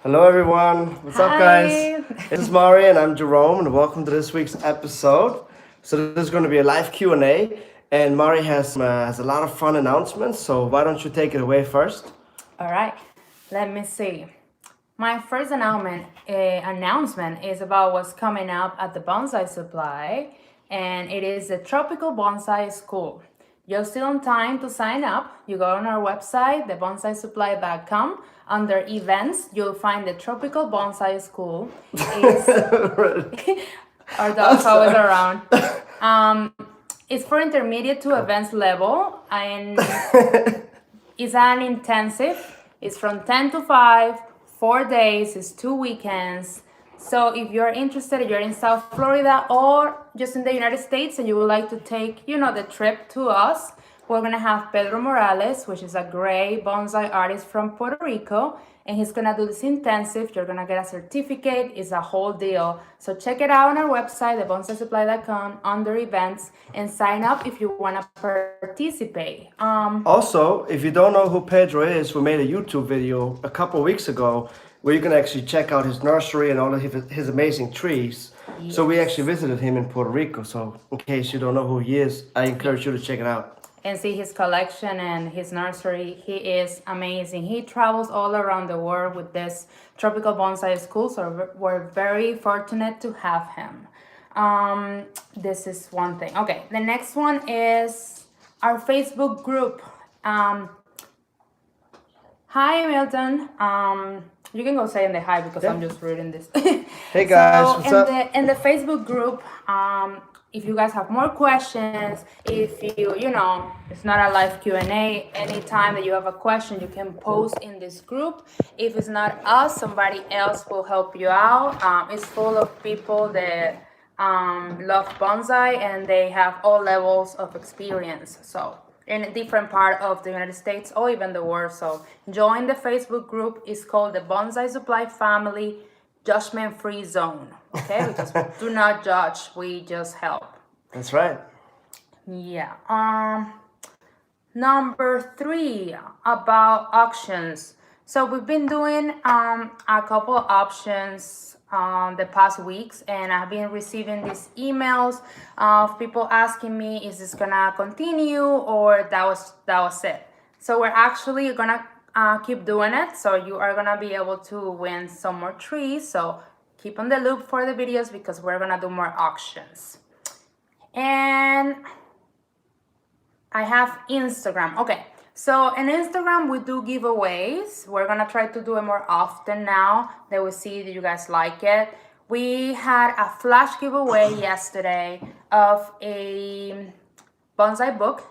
Hello everyone, what's up guys? This is Mari and I'm Jerome and welcome to this week's episode. So this is going to be a live Q&A and Mari has a lot of fun announcements, so why don't you take it away first? All right, let me see. My first announcement is about what's coming up at the Bonsai Supply, and it is the Tropical Bonsai School. You're still on time to sign up. You go on our website, thebonsai.supply.com. Under events, you'll find the Tropical Bonsai School. Our dog's always around. It's for intermediate to advanced level, and it's an intensive. It's from 10 to 5, 4 days, it's 2 weekends. So if you're interested, you're in South Florida or just in the United States and you would like to take, the trip to us, we're gonna have Pedro Morales, which is a great bonsai artist from Puerto Rico, and he's gonna do this intensive. You're gonna get a certificate. It's a whole deal. So check it out on our website, thebonsaisupply.com, under events, and sign up if you wanna participate. Also, if you don't know who Pedro is, we made a YouTube video a couple weeks ago where you can actually check out his nursery and all of his amazing trees. Yes. So we actually visited him in Puerto Rico. So in case you don't know who he is, I encourage you to check it out. And see his collection and his nursery. He is amazing. He travels all around the world with this tropical bonsai school, so we're very fortunate to have him. This is one thing. Okay, the next one is our Facebook group. Hi, Milton. You can go say in the hi because I'm just reading this. Hey guys, so what's up? In the Facebook group, if you guys have more questions, if it's not a live Q&A, anytime that you have a question, you can post in this group. If it's not us, somebody else will help you out. It's full of people that love bonsai and they have all levels of experience. So in a different part of the United States or even the world. So join the Facebook group. It's called the Bonsai Supply Family Judgment-Free Zone. Okay, because we do not judge, we just help. That's right. Yeah. Number 3, about auctions. So we've been doing a couple of options the past weeks, and I've been receiving these emails of people asking me, is this gonna continue or that was it? So we're actually gonna keep doing it, so you are gonna be able to win some more trees. So keep on the loop for the videos because we're gonna do more auctions. And I have Instagram. Okay, so in Instagram we do giveaways. We're gonna try to do it more often now that we see that you guys like it. We had a flash giveaway yesterday of a bonsai book,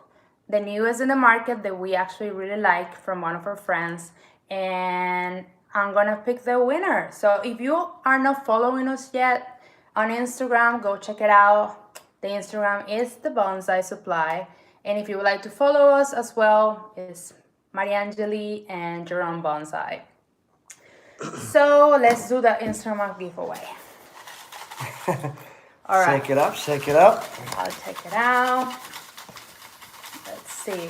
the newest in the market that we actually really like, from one of our friends, and I'm gonna pick the winner. So if you are not following us yet on Instagram, go check it out. The Instagram is the Bonsai Supply. And if you would like to follow us as well, it's Mariangeli and Jerome Bonsai. So let's do the Instagram giveaway. All right. Shake it up, shake it up. I'll take it out. Let's see.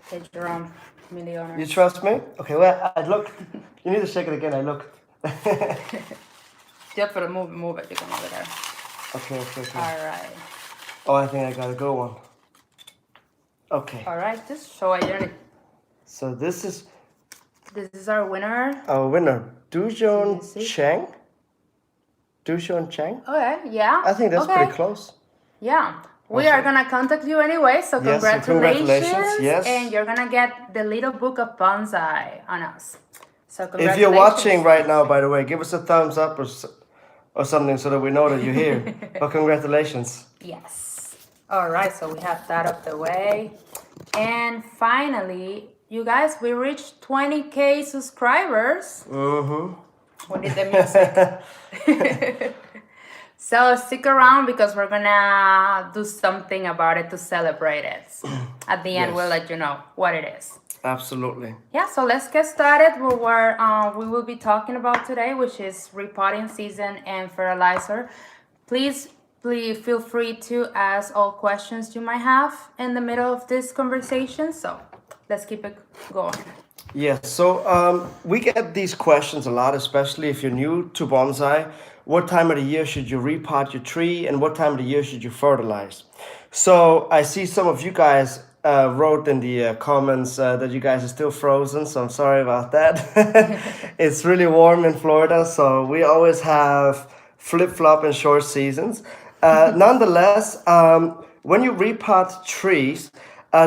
Okay, Jerome, millionaire. You trust me? Okay, well, I look. You need to shake it again, I look. Just for the move it, you can move it there. Okay. All right. Oh, I think I got a good one. Okay. All right, just show identity. So this is our winner. our winner, Dujon Chang. Dujon Chang? Okay, yeah. I think that's pretty close. Yeah. We are going to contact you anyway, so Yes, congratulations. Yes. And you're going to get the little book of bonsai on us. So congratulations. If you're watching right now, by the way, give us a thumbs up or something so that we know that you're here. But congratulations. Yes. All right, so we have that up the way. And finally, you guys, we reached 20K subscribers. We need the music. So stick around because we're gonna do something about it to celebrate it. At the end, we'll let you know what it is. Absolutely. Yeah, so let's get started with what we will be talking about today, which is repotting season and fertilizer. Please feel free to ask all questions you might have in the middle of this conversation. So let's keep it going. Yes, so we get these questions a lot, especially if you're new to bonsai. What time of the year should you repot your tree, and what time of the year should you fertilize? So I see some of you guys wrote in the comments that you guys are still frozen, so I'm sorry about that. It's really warm in Florida, so we always have flip-flop and short seasons. Nonetheless, when you repot trees,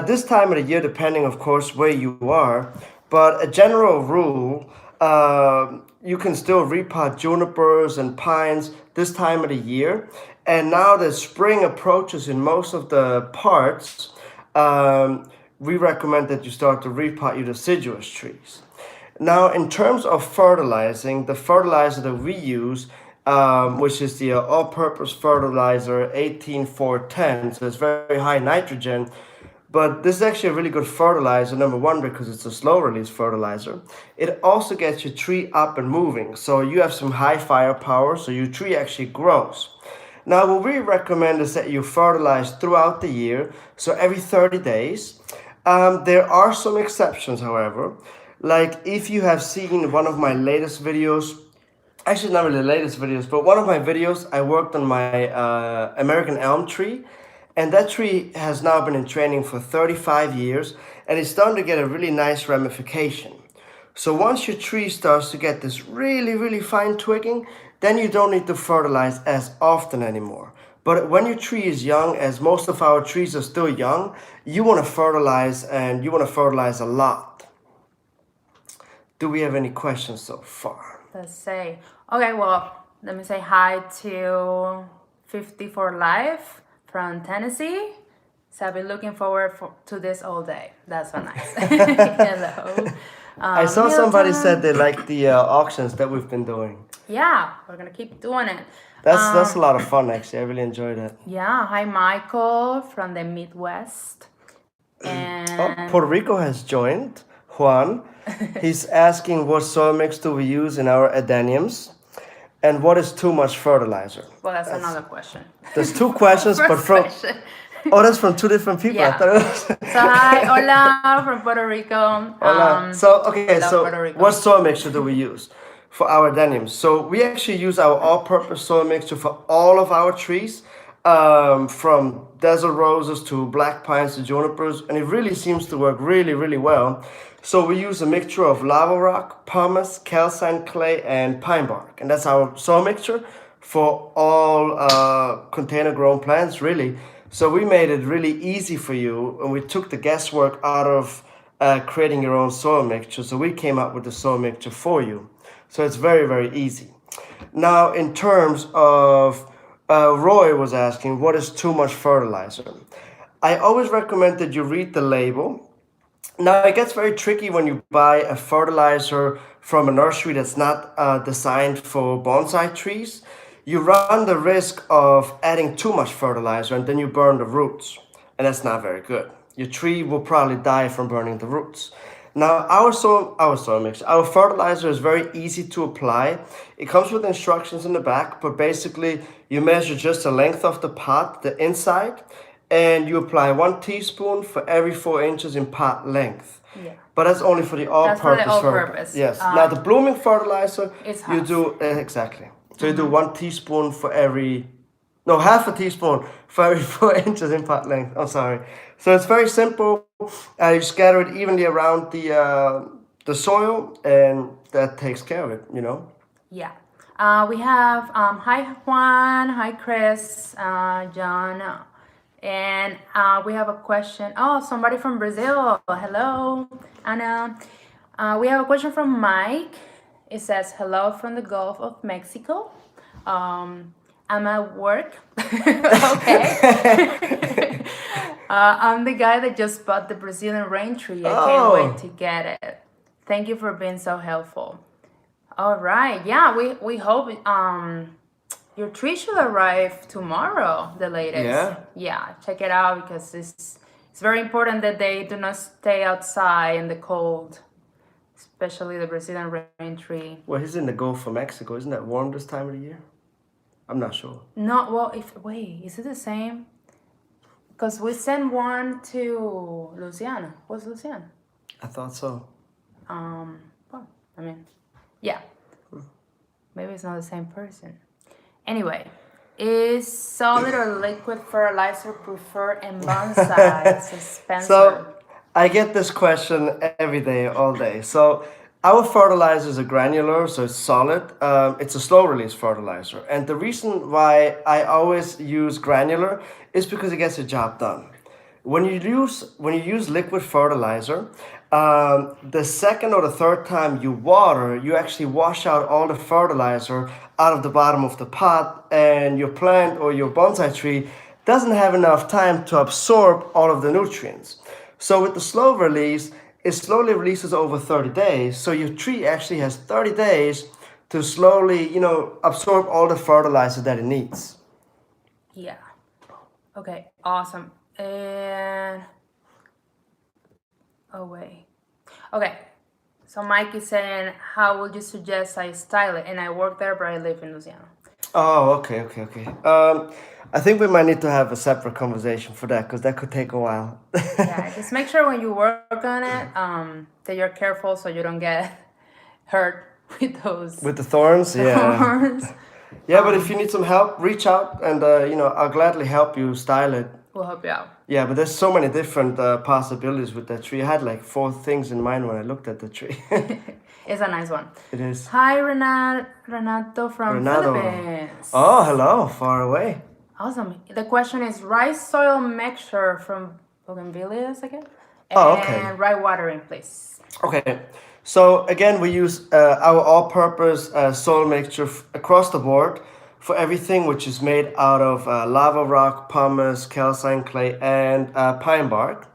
this time of the year, depending, of course, where you are, but a general rule, you can still repot junipers and pines this time of the year. And now that spring approaches in most of the parts, we recommend that you start to repot your deciduous trees. Now, in terms of fertilizing, the fertilizer that we use, which is the all-purpose fertilizer 18410, so it's very high nitrogen, but this is actually a really good fertilizer, number one, because it's a slow release fertilizer. It also gets your tree up and moving. So you have some high firepower, so your tree actually grows. Now, what we recommend is that you fertilize throughout the year, so every 30 days. There are some exceptions, however. Like if you have seen one of my latest videos, actually not really the latest videos, but one of my videos, I worked on my American elm tree, and that tree has now been in training for 35 years, and it's starting to get a really nice ramification. So once your tree starts to get this really, really fine twigging, then you don't need to fertilize as often anymore. But when your tree is young, as most of our trees are still young, you want to fertilize, and you want to fertilize a lot. Do we have any questions so far? Let's say. Okay, well, let me say hi to 50 for Life from Tennessee. So I've been looking forward to this all day. That's so nice. Hello. I saw somebody said they like the auctions that we've been doing. Yeah, we're gonna keep doing it. That's a lot of fun, actually. I really enjoyed it. Yeah, hi Michael from the Midwest. And Puerto Rico has joined. Juan. He's asking what soil mix do we use in our adeniums, and what is too much fertilizer. Well, that's another question. There's two questions, but from Question. that's from two different people. Yeah. I thought it was So hi, hola from Puerto Rico. Hola. So okay, love so Puerto Rico. what soil mixture do we use for our adeniums? So we actually use our all-purpose soil mixture for all of our trees, from desert roses to black pines to junipers, and it really seems to work really, really well. So we use a mixture of lava rock, pumice, calcine clay, and pine bark, and that's our soil mixture for all container-grown plants, really. So we made it really easy for you, and we took the guesswork out of creating your own soil mixture. So we came up with the soil mixture for you. So it's very, very easy. Now, in terms of Roy was asking, what is too much fertilizer? I always recommend that you read the label. Now, it gets very tricky when you buy a fertilizer from a nursery that's not designed for bonsai trees. You run the risk of adding too much fertilizer, and then you burn the roots, and that's not very good. Your tree will probably die from burning the roots. Now, our fertilizer is very easy to apply. It comes with instructions in the back, but basically you measure just the length of the pot, the inside, and you apply 1 teaspoon for every 4 inches in pot length. Yeah. But that's only for the all-purpose all-purpose. Yes. Now the blooming fertilizer, It's you half. do exactly. So you do 1 teaspoon for every, no, half a teaspoon for every 4 inches in pot length. I'm sorry. So it's very simple. You scatter it evenly around the soil, and that takes care of it. You know. Yeah. We have hi Juan, hi Chris, John, and we have a question. Oh, somebody from Brazil. Hello, Anna. We have a question from Mike. It says, hello from the Gulf of Mexico. I'm at work. Okay. I'm the guy that just bought the Brazilian rain tree. I can't wait to get it. Thank you for being so helpful. All right. Yeah, we hope your tree should arrive tomorrow, the latest. Yeah. Yeah, check it out, because it's very important that they do not stay outside in the cold. Especially the Brazilian rain tree. Well, he's in the Gulf of Mexico. Isn't that warm this time of the year? I'm not sure. No, well, wait, is it the same? Because we sent one to Louisiana. What's Louisiana? I thought so. Well, I mean, yeah, maybe it's not the same person. Anyway, is solid or liquid fertilizer preferred in bonsai? This is Spencer. So I get this question every day, all day. So our fertilizer is a granular, so it's solid. It's a slow release fertilizer, and the reason why I always use granular is because it gets the job done. When you use liquid fertilizer, the second or the third time you water, you actually wash out all the fertilizer out of the bottom of the pot, and your plant or your bonsai tree doesn't have enough time to absorb all of the nutrients. So with the slow release, it slowly releases over 30 days. So your tree actually has 30 days to slowly, absorb all the fertilizer that it needs. Yeah. Okay, awesome. And oh wait. Okay. So Mike is saying, how would you suggest I style it? And I work there, but I live in Louisiana. Oh, okay. I think we might need to have a separate conversation for that because that could take a while. Yeah, just make sure when you work on it, that you're careful so you don't get hurt with those With the thorns, yeah. thorns. Yeah, but if you need some help, reach out and I'll gladly help you style it. We'll help you out. Yeah, but there's so many different possibilities with that tree. I had like 4 things in mind when I looked at the tree. It's a nice one. It is. Hi, Renato from Renato. Philippines. Oh, hello, far away. Awesome. The question is rice soil mixture from Bougainvilleas again? Oh, okay. And right watering, please. Okay, so again, we use our all-purpose soil mixture across the board for everything which is made out of lava rock, pumice, calcine clay, and pine bark.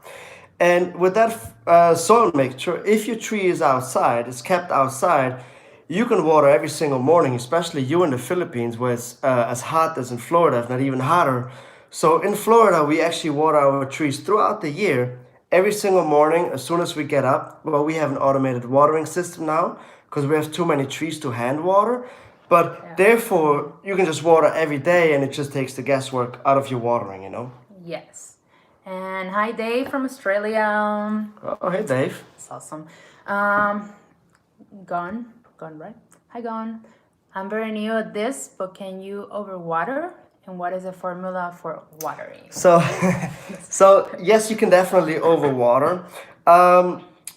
And with that soil mixture, if your tree is outside, it's kept outside, you can water every single morning, especially you in the Philippines where it's as hot as in Florida, if not even hotter. So in Florida, we actually water our trees throughout the year. Every single morning, as soon as we get up, well, we have an automated watering system now because we have too many trees to hand water. But therefore, you can just water every day and it just takes the guesswork out of your watering. Yes. And hi, Dave from Australia. Oh, hey, Dave. That's awesome. Gone, right? Hi, Gone. I'm very new at this, but can you overwater? And what is the formula for watering? So yes, you can definitely overwater.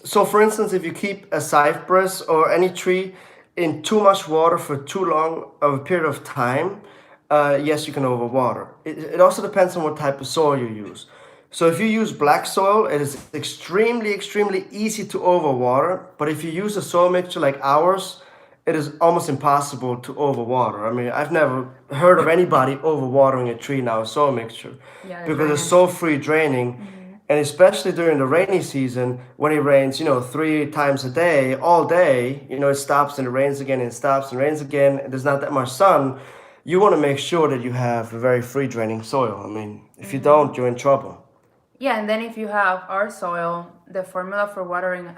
So for instance, if you keep a cypress or any tree in too much water for too long of a period of time, yes, you can overwater. It also depends on what type of soil you use. So if you use black soil, it is extremely easy to overwater. But if you use a soil mixture like ours, it is almost impossible to overwater. I mean, I've never heard of anybody overwatering a tree now, a soil mixture, because it's so free draining. And especially during the rainy season, when it rains, 3 times a day, all day, it stops and it rains again and it stops and rains again. And there's not that much sun. You want to make sure that you have a very free draining soil. I mean, if you don't, you're in trouble. Yeah, and then if you have our soil, the formula for watering,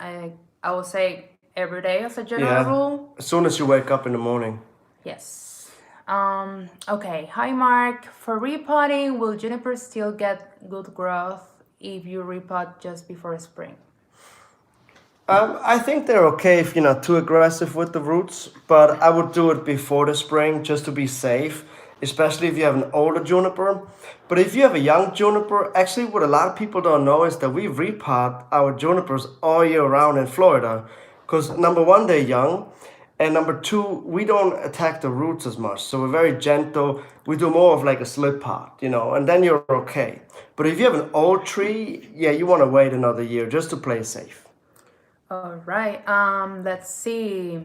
I will say every day as a general rule. As soon as you wake up in the morning. Yes. Okay. Hi, Mark. For repotting, will juniper still get good growth if you repot just before spring? I think they're okay if you're not too aggressive with the roots, but I would do it before the spring just to be safe, especially if you have an older juniper. But if you have a young juniper, actually what a lot of people don't know is that we repot our junipers all year round in Florida. Because number one, they're young, and number two, we don't attack the roots as much. So we're very gentle. We do more of like a slip pot, and then you're okay. But if you have an old tree, yeah, you want to wait another year just to play safe. All right. Let's see.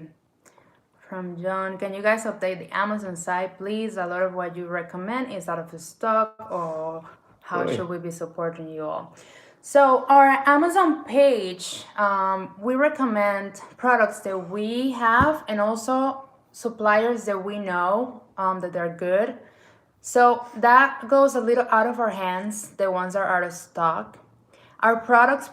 From John, can you guys update the Amazon site, please? A lot of what you recommend is out of stock, or how should we be supporting you all? So our Amazon page, we recommend products that we have and also suppliers that we know that they're good. So that goes a little out of our hands, the ones that are out of stock. Our products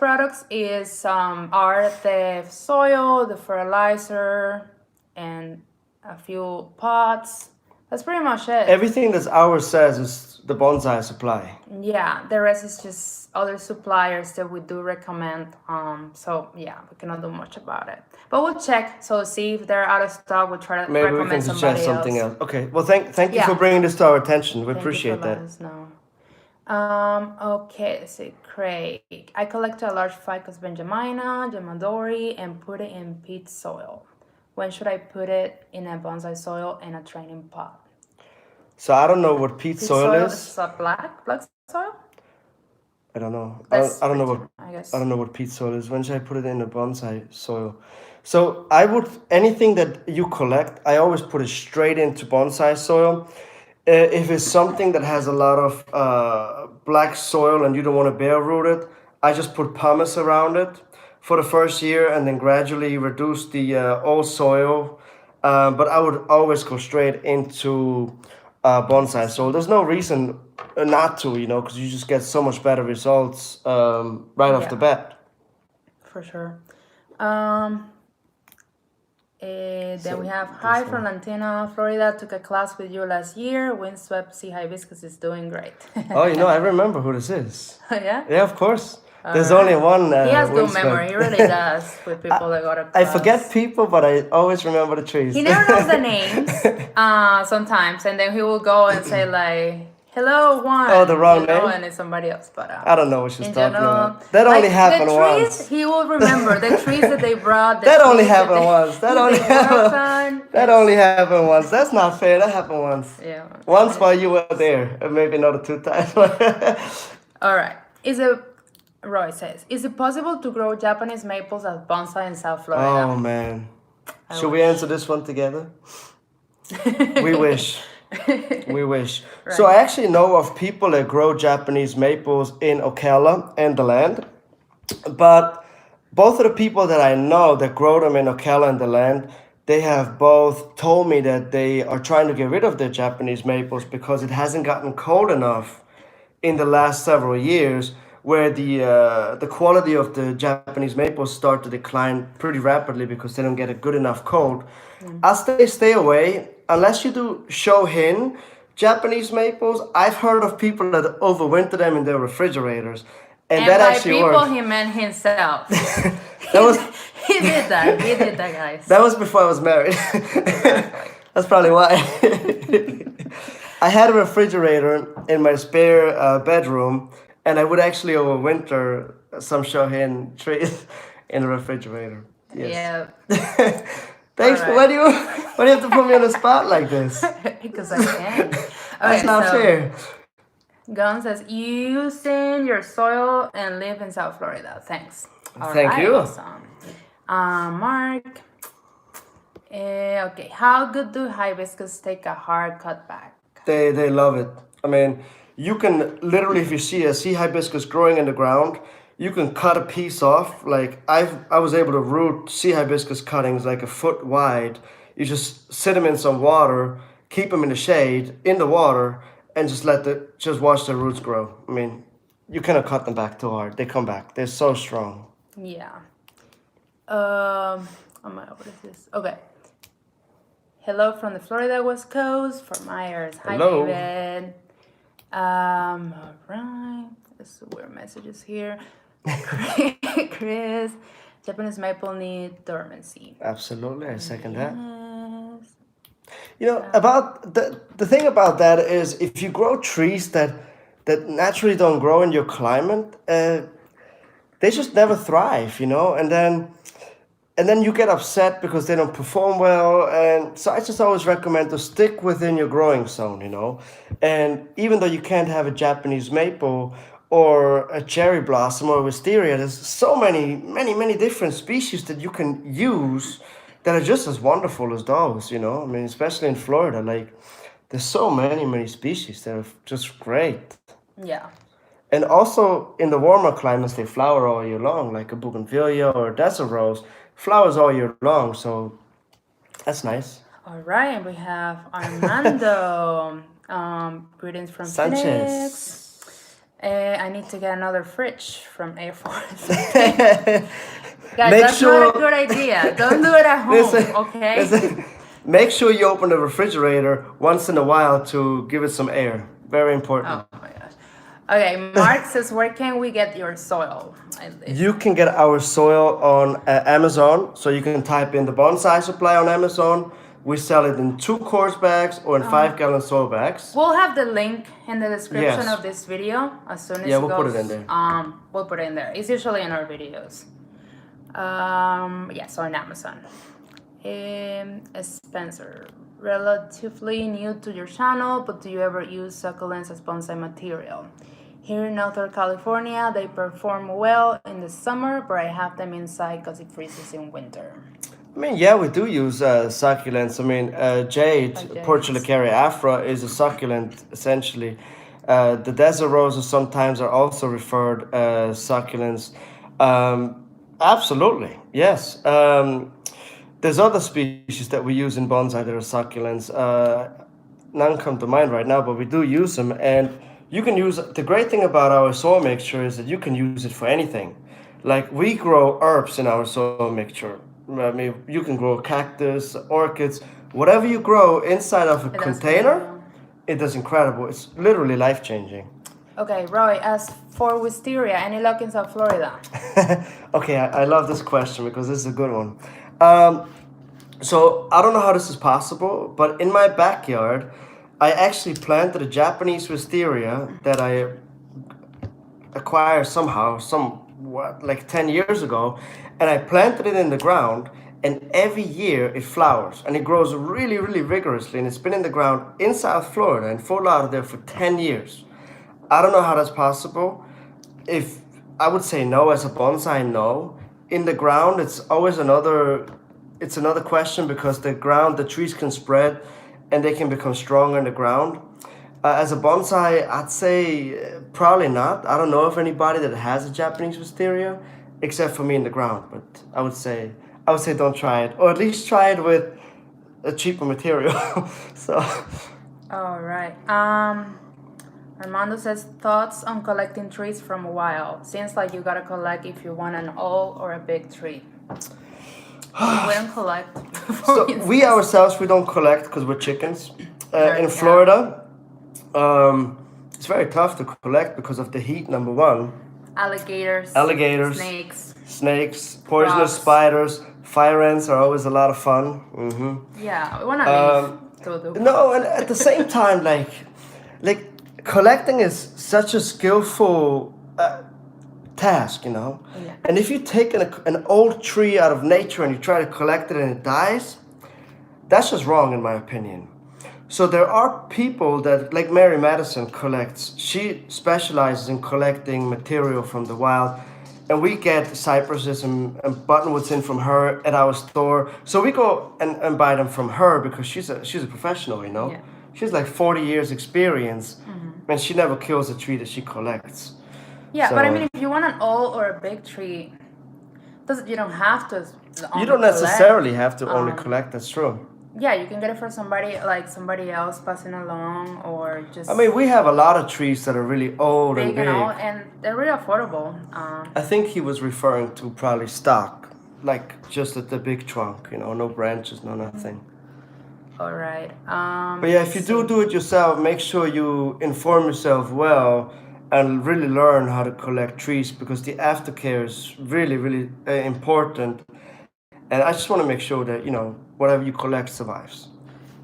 is are the soil, the fertilizer, and a few pots, That's pretty much it. Everything that ours says is the Bonsai Supply. Yeah, the rest is just other suppliers that we do recommend. So yeah, we cannot do much about it. But we'll check. So see if they're out of stock. We'll try to Maybe we recommend can somebody suggest something else. else. Okay. Well, thank you Yeah. for bringing this to our attention. We Thank you appreciate for letting that. us know. Okay, let's see, Craig. I collected a large ficus benjamina, gemadori, and put it in peat soil. When should I put it in a bonsai soil and a training pot? So I don't know what peat soil is. Is a black soil? I don't know. That's I don't know what I guess. I don't know what peat soil is. When should I put it in a bonsai soil? So I would anything that you collect, I always put it straight into bonsai soil. If it's something that has a lot of black soil and you don't want to bare root it, I just put pumice around it for the first year and then gradually reduce the old soil. But I would always go straight into bonsai soil. There's no reason not to, because you just get so much better results right off the bat. For sure. Then we have hi from Lantina, Florida. Took a class with you last year. Windswept Sea Hibiscus is doing great. Oh, I remember who this is. Yeah? Yeah, of course. There's only one. He has good Windswept. memory. He really does with people that go to class. I forget people, but I always remember the trees. He never knows the names sometimes. And then he will go and say like, hello, one. Oh, the wrong name? And it's somebody else. But I don't know what she's in talking general, about. That only happened the trees, once. He will remember the trees that they brought. That only happened once. That only happened. happened. That only happened once. That's not fair. That happened once. Yeah. Once while you were there, and maybe another 2 times. All right. Roy says, is it possible to grow Japanese maples as bonsai in South Florida? Oh man. Should we answer this one together? We wish. We wish. Right. So I actually know of people that grow Japanese maples in Ocala and the land. But both of the people that I know that grow them in Ocala and the land, they have both told me that they are trying to get rid of their Japanese maples because it hasn't gotten cold enough in the last several years, where the quality of the Japanese maples start to decline pretty rapidly because they don't get a good enough cold. As they stay away, unless you do Shohin, Japanese maples, I've heard of people that overwinter them in their refrigerators. And that by actually people, works. he meant himself. That was He did that. He did that, guys. that was before I was married. That's probably why. I had a refrigerator in my spare bedroom, and I would actually overwinter some Shohin trees in the refrigerator. Yes. Yeah. Thanks. All right. Why do you have to put me on the spot like this? Because I can. That's not fair. Gun says, using your soil and live in South Florida. Thanks. All Thank right, you. Awesome. Mark. Okay. How good do hibiscus take a hard cutback? They love it. I mean, you can literally, if you see a sea hibiscus growing in the ground, you can cut a piece off. Like I was able to root sea hibiscus cuttings like a foot wide. You just sit them in some water, keep them in the shade, in the water, and just watch the roots grow. I mean, you cannot cut them back too hard. They come back. They're so strong. Yeah. Oh my, what is this? Okay. Hello from the Florida West Coast, from Myers. Hi, Hello. David. All right. There's weird messages here. Chris, Japanese maple need dormancy. Absolutely, I second that. Yes. About the thing about that is if you grow trees that naturally don't grow in your climate, they just never thrive, and then you get upset because they don't perform well. And so I just always recommend to stick within your growing zone, and even though you can't have a Japanese maple or a cherry blossom or a wisteria, there's so many different species that you can use that are just as wonderful as those, I mean, especially in Florida, like there's so many species that are just great. Yeah. And also in the warmer climates, they flower all year long, like a bougainvillea or a desert rose, flowers all year long. So that's nice. All right, and we have Armando. Greetings from Sanchez. Phoenix. I need to get another fridge from Air Force. Guys, Make that's sure- not a good idea. Don't do it at home, Listen, okay? listen, Make sure you open the refrigerator once in a while to give it some air. Very important. Oh my gosh. Okay, Mark says, where can we get your soil? You can get our soil on Amazon. So you can type in the Bonsai Supply on Amazon. We sell it in 2 quart bags or in 5-gallon soil bags. We'll have the link in the description Yes. of this video as soon as We'll put it in there. We'll put it in there. It's usually in our videos. So on Amazon. Spencer, relatively new to your channel, but do you ever use succulents as bonsai material? Here in Northern California, they perform well in the summer, but I have them inside because it freezes in winter. I mean, yeah, we do use succulents. I mean, jade, Portulacaria afra, is a succulent, essentially. The desert roses sometimes are also referred succulents. Absolutely, yes. There's other species that we use in bonsai that are succulents. None come to mind right now, but we do use them. And you can use, the great thing about our soil mixture is that you can use it for anything. Like, we grow herbs in our soil mixture. I mean, you can grow cactus, orchids, whatever you grow inside of a container, it does incredible. It's literally life-changing. Okay, Roy, as for Wisteria, any luck in South Florida? Okay, I love this question because this is a good one. So I don't know how this is possible, but in my backyard, I actually planted a Japanese Wisteria that I acquired somehow, like 10 years ago, and I planted it in the ground, and every year it flowers, and it grows really, really vigorously, and it's been in the ground in South Florida, in Fort Lauderdale, for 10 years. I don't know how that's possible. If I would say no as a bonsai, no. In the ground, it's another question because the trees can spread and they can become stronger in the ground. As a bonsai, I'd say probably not. I don't know of anybody that has a Japanese Wisteria, except for me in the ground. But I would say don't try it, or at least try it with a cheaper material. So. All right. Armando says, thoughts on collecting trees from wild. Seems like you gotta collect if you want an old or a big tree. We don't collect. So we ourselves, we don't collect because we're chickens. In Florida, it's very tough to collect because of the heat, number one. Alligators, snakes, poisonous spiders, fire ants are always a lot of fun. Mm-hmm. Yeah, we want to leave. No, and at the same time, like collecting is such a skillful task, you know. Yeah. And if you take an old tree out of nature and you try to collect it and it dies, that's just wrong in my opinion. So there are people that, like Mary Madison collects. She specializes in collecting material from the wild, and we get cypresses and buttonwoods in from her at our store. So we go and buy them from her because she's a professional, you know. Yeah. She's like 40 years experience, and she never kills a tree that she collects. Yeah, so, but I mean, if you want an old or a big tree, you don't have to. You don't necessarily have to only collect. That's true. Yeah, you can get it for somebody else passing along, or just. I mean, we have a lot of trees that are really old and big, and they're really affordable. I think he was referring to probably stock, like just at the big trunk, you know, no branches, no nothing. All right. But yeah, if you do it yourself, make sure you inform yourself well and really learn how to collect trees because the aftercare is really, really important. And I just want to make sure that, you know, whatever you collect survives.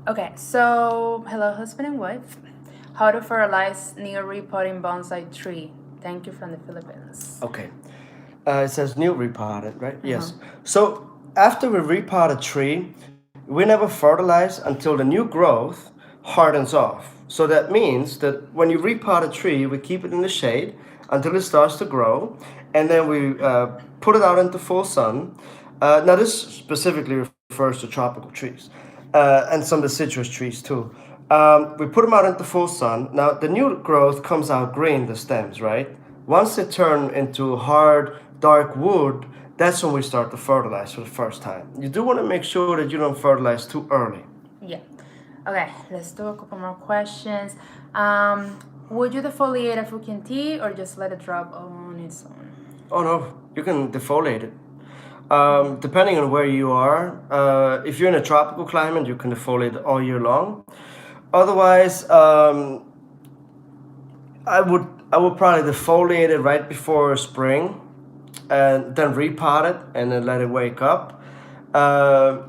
Okay, so hello, husband and wife. How to fertilize near repotting bonsai tree. Thank you from the Philippines. Okay. It says new repotted, right? Yes. So after we repot a tree, we never fertilize until the new growth hardens off. So that means that when you repot a tree, we keep it in the shade until it starts to grow, and then we put it out into full sun. Now this specifically refers to tropical trees and some of the citrus trees too. We put them out into full sun. Now the new growth comes out green, the stems, right? Once they turn into hard, dark wood, that's when we start to fertilize for the first time. You do want to make sure that you don't fertilize too early. Yeah. Okay, let's do a couple more questions. Would you defoliate a fucking tea or just let it drop on its own? Oh no, you can defoliate it. Depending on where you are, if you're in a tropical climate, you can defoliate all year long. Otherwise, I would probably defoliate it right before spring, and then repot it and then let it wake up.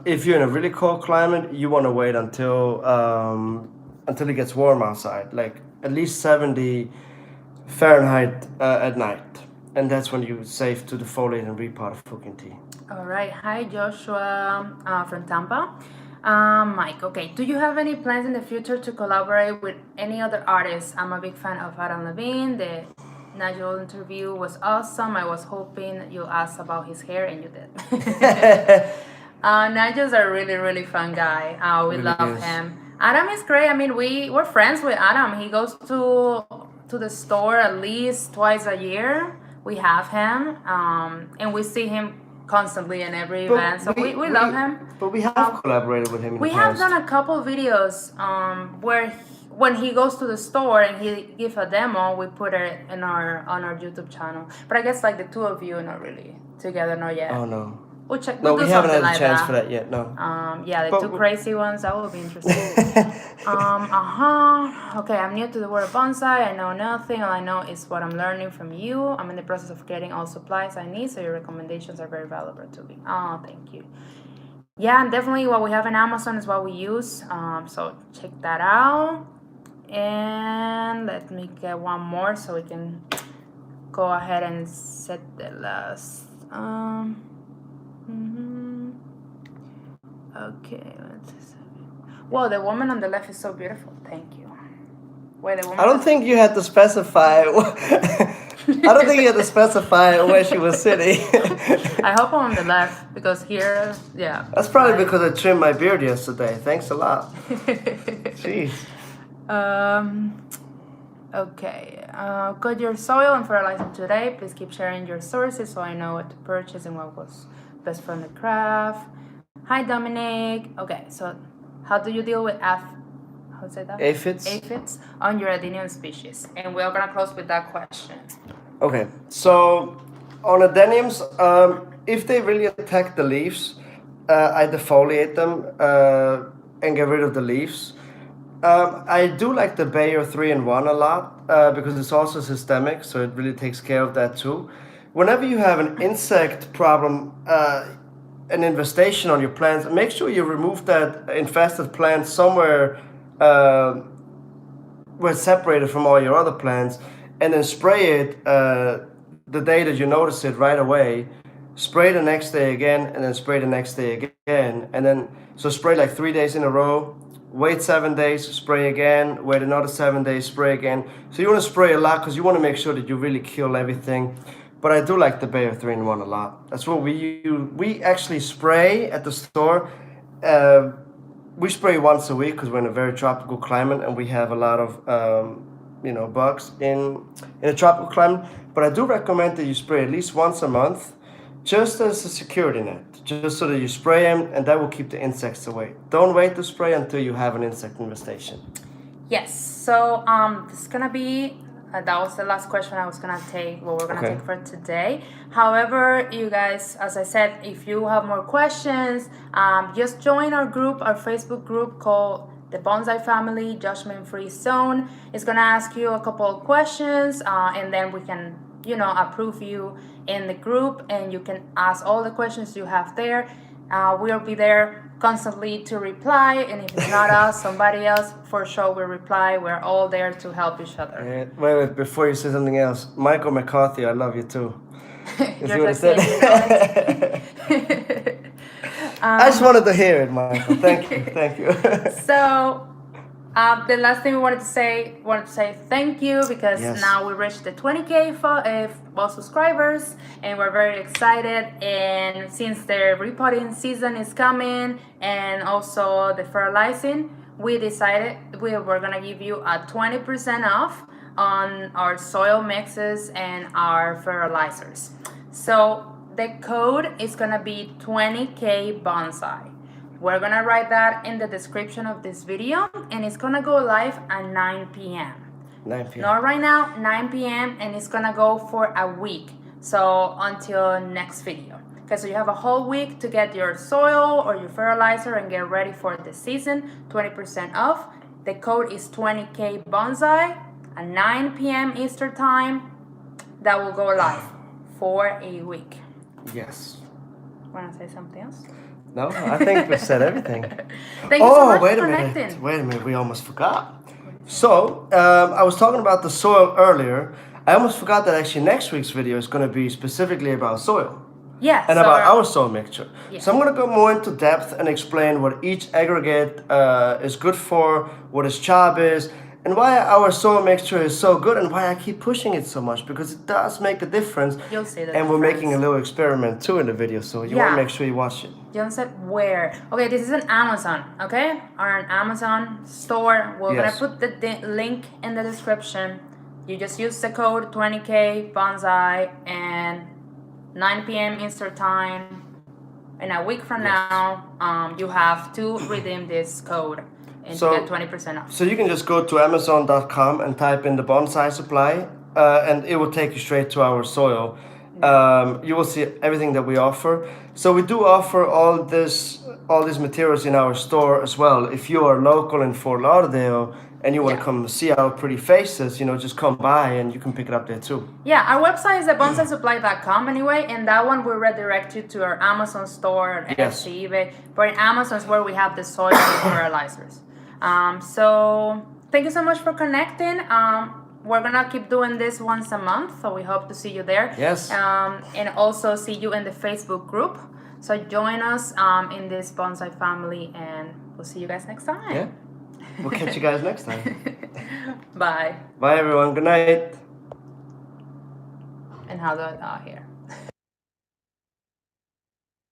If you're in a really cold climate, you want to wait until it gets warm outside, like at least 70 Fahrenheit at night, and that's when you're safe to defoliate and repot a fucking tea. All right. Hi, Joshua from Tampa. Mike, okay. Do you have any plans in the future to collaborate with any other artists? I'm a big fan of Adam Levine. The Nigel interview was awesome. I was hoping you asked about his hair, and you did. Nigel's a really, really fun guy. We Really love is. him. Adam is great. I mean, we're friends with Adam. He goes to the store at least twice a year. We have him, and we see him constantly in every event. So we love him. But we have collaborated with him in We the have past. done a couple videos where when he goes to the store and he gives a demo, we put it in on our YouTube channel. But I guess like the two of you are not really together, not yet. Oh no. We'll check. No, We'll we do haven't had something a like chance that. for that yet. No. Yeah, the But two we- crazy ones, that would be interesting. Okay, I'm new to the world of bonsai. I know nothing. All I know is what I'm learning from you. I'm in the process of getting all supplies I need, so your recommendations are very valuable to me. Oh, thank you. Yeah, and definitely what we have in Amazon is what we use. So check that out. And let me get one more so we can go ahead and set the last. Okay, let's see. Wow, the woman on the left is so beautiful. Thank you. Wait, the woman. I don't think you had to specify. I don't think you had to specify where she was sitting. I hope I'm on the left because here, yeah. That's probably because I trimmed my beard yesterday. Thanks a lot. Jeez. Okay. Got your soil and fertilizer today. Please keep sharing your sources so I know what to purchase and what was best from the craft. Hi, Dominic. Okay, so how do you deal with how's that? Aphids? Aphids on your adenium species? And we're gonna close with that question. Okay, so on adeniums, if they really attack the leaves, I defoliate them and get rid of the leaves. I do like the Bayer 3-in-1 a lot because it's also systemic, so it really takes care of that too. Whenever you have an insect problem, an infestation on your plants, make sure you remove that infested plant somewhere where it's separated from all your other plants, and then spray it the day that you notice it right away. Spray the next day again, and then spray the next day again, and then so spray like 3 days in a row. Wait 7 days, spray again. Wait another 7 days, spray again. So you want to spray a lot because you want to make sure that you really kill everything. But I do like the Bayer 3-in-1 a lot. That's what we use. We actually spray at the store. We spray once a week because we're in a very tropical climate and we have a lot of bugs in a tropical climate. But I do recommend that you spray at least once a month, just as a security net, just so that you spray them and that will keep the insects away. Don't wait to spray until you have an insect infestation. Yes. So this is gonna be that was the last question I was gonna take. What we're gonna take for today. However, you guys, as I said, if you have more questions, just join our group, our Facebook group called the Bonsai Family Judgment Free Zone. It's gonna ask you a couple of questions, and then we can, approve you in the group, and you can ask all the questions you have there. We'll be there constantly to reply, and if it's not us, somebody else, for sure will reply. We're all there to help each other. Wait, before you say something else, Michael McCarthy, I love you too. You see what I You're said? I just wanted to hear it, Michael. Thank you. So, the last thing we wanted to say thank you because Yes. now we reached the 20K subscribers and we're very excited. And since the repotting season is coming and also the fertilizing, we decided we were gonna give you a 20% off on our soil mixes and our fertilizers. So the code is gonna be 20K Bonsai. We're gonna write that in the description of this video, and it's gonna go live at 9 p.m. 9 p.m. Not right now, 9 p.m. and it's gonna go for a week. So until next video. Okay, so you have a whole week to get your soil or your fertilizer and get ready for the season. 20% off. The code is 20K Bonsai at 9 p.m. Eastern time. That will go live for a week. Yes. Want to say something else? No, I think we've said everything. Thank you so much wait for a connecting. minute. Wait a minute. We almost forgot. So, I was talking about the soil earlier. I almost forgot that actually next week's video is going to be specifically about soil. Yeah. And about our soil mixture. Yeah. So I'm going to go more into depth and explain what each aggregate is good for, what its job is, and why our soil mixture is so good and why I keep pushing it so much, because it does make a difference. You'll see that. And we're making a little experiment too in the video, so you want to make sure you watch it. John said where? Okay, this is an Amazon, okay? Or an Amazon store. We're going to put the link in the description. You just use the code 20K Bonsai and 9 p.m. Eastern time. In a week from now, you have to redeem this code and to get 20% off. So you can just go to Amazon.com and type in the Bonsai Supply, and it will take you straight to our soil. You will see everything that we offer. So we do offer all these materials in our store as well. If you are local in Fort Lauderdale and you want to come see our pretty faces, just come by and you can pick it up there too. Yeah, our website is bonsaisupply.com anyway, and that one will redirect you to our Amazon store, Etsy, eBay. But in Amazon is where we have the soil and the fertilizers. So thank you so much for connecting. We're gonna keep doing this once a month, so we hope to see you there. Yes. And also see you in the Facebook group. So join us in this bonsai family, and we'll see you guys next time. Yeah. We'll catch you guys next time. Bye. Bye everyone. Good night. And how do I here?